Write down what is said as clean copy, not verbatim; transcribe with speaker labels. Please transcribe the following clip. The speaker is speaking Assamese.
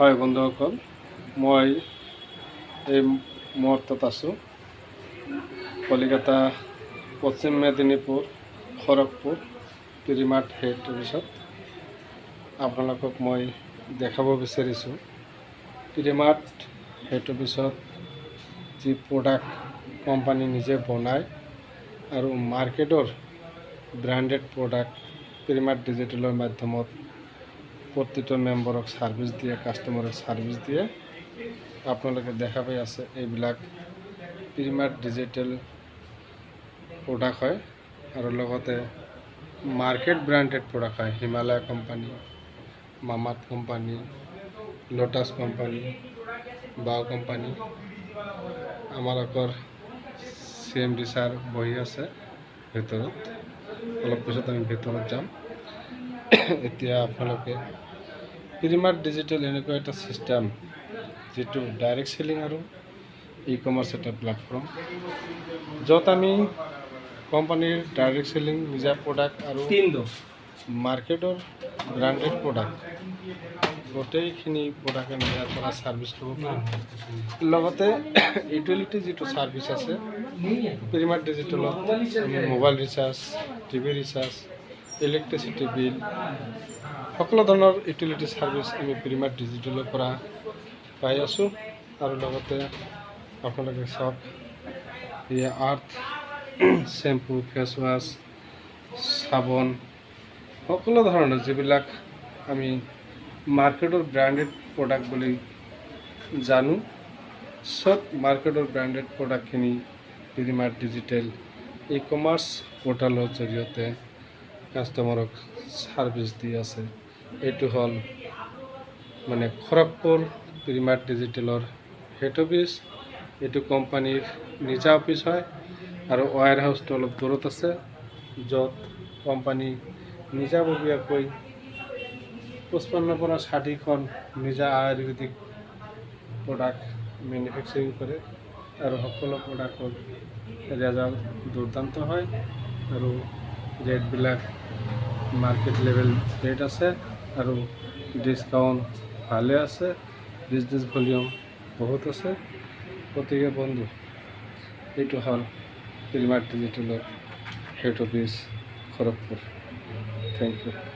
Speaker 1: হয় বন্ধুসকল, মই এই মুহূৰ্তত আছোঁ কলিকতা পশ্চিম মেদিনীপুৰ খড়গপুৰ পিৰিমাৰ্ট হেড অফিচত। আপোনালোকক মই দেখাব বিচাৰিছোঁ পিৰিমাৰ্ট হেড অফিচত যি প্ৰডাক্ট কোম্পানী নিজে বনায় আৰু মাৰ্কেটৰ ব্ৰেণ্ডেড প্ৰডাক্ট পিৰিমাৰ্ট ডিজিটেলৰ মাধ্যমত প্ৰতিটো মেম্বাৰক সাৰ্ভিস দিয়ে, কাষ্টমাৰক সাৰ্ভিস দিয়ে। আপোনালোকে দেখা পাই আছে এইবিলাক পিৰিমাৰ্ট ডিজিটেল প্ৰডাক্ট হয় আৰু লগতে মাৰ্কেট ব্ৰেণ্ডেড প্ৰডাক্ট হয়। Himalaya company, Mamaearth company, Lotus company, বাও কোম্পানী। আমালোকৰ CMD ছাৰ বহি আছে ভিতৰত, অলপ পিছত আমি ভিতৰত যাম। এতিয়া আপোনালোকে পিৰিমাৰ্ট ডিজিটেল এনেকুৱা এটা চিষ্টেম যিটো ডাইৰেক্ট সেলিং আৰু ই-কমাৰ্চ এটা প্লেটফৰ্ম, য'ত আমি কোম্পানীৰ ডাইৰেক্ট সেলিং নিজা প্ৰডাক্ট আৰু মাৰ্কেটৰ ব্ৰেণ্ডেড প্ৰডাক্ট গোটেইখিনি প্ৰডাক্ট আমি ইয়াৰ পৰা ছাৰ্ভিচ ল'ব পাৰোঁ। লগতে ইউটিলিটি যিটো ছাৰ্ভিচ আছে পিৰিমাৰ্ট ডিজিটেলত, আমি mobile recharge, TV recharge, electricity bill, সকলো ধৰণৰ ইউটিলিটি ছাৰ্ভিচ আমি পিৰিমাৰ্ট ডিজিটেলৰ পৰা পাই আছোঁ। আৰু লগতে আপোনালোকে চাওক, আৰ্থ শ্বেম্পু, ফেচ ৱাছ, চাবোন, সকলো ধৰণৰ যিবিলাক আমি মাৰ্কেটৰ ব্ৰেণ্ডেড প্ৰডাক্ট বুলি জানো, চব মাৰ্কেটৰ ব্ৰেণ্ডেড প্ৰডাক্টখিনি পিৰিমাৰ্ট ডিজিটেল ই-কমাৰ্চ পৰ্টেলৰ জৰিয়তে কাষ্টমাৰক ছাৰ্ভিচ দি আছে। এইটো হ'ল মানে খড়গপুৰ পিৰিমাৰ্ট ডিজিটেলৰ হেড অফিচ। এইটো কোম্পানীৰ নিজা অফিচ হয় আৰু ৱেয়াৰ হাউচটো অলপ দূৰত আছে, য'ত কোম্পানী নিজাববীয়াকৈ 55 পৰা 60খন নিজা আয়ুৰ্বেদিক প্ৰডাক্ট মেনুফেকচাৰিং কৰে আৰু সকলো প্ৰডাক্টৰ ৰেজাল্ট দুৰ্দান্ত হয় আৰু ৰেটবিলাক মাৰ্কেট লেভেল ৰেট আছে আৰু ডিছকাউণ্ট ভালে আছে, বিজনেছ ভলিউম বহুত আছে। গতিকে বন্ধু, এইটো হ'ল পিৰিমাৰ্ট ডিজিটেলৰ head office Kharagpur. Thank U.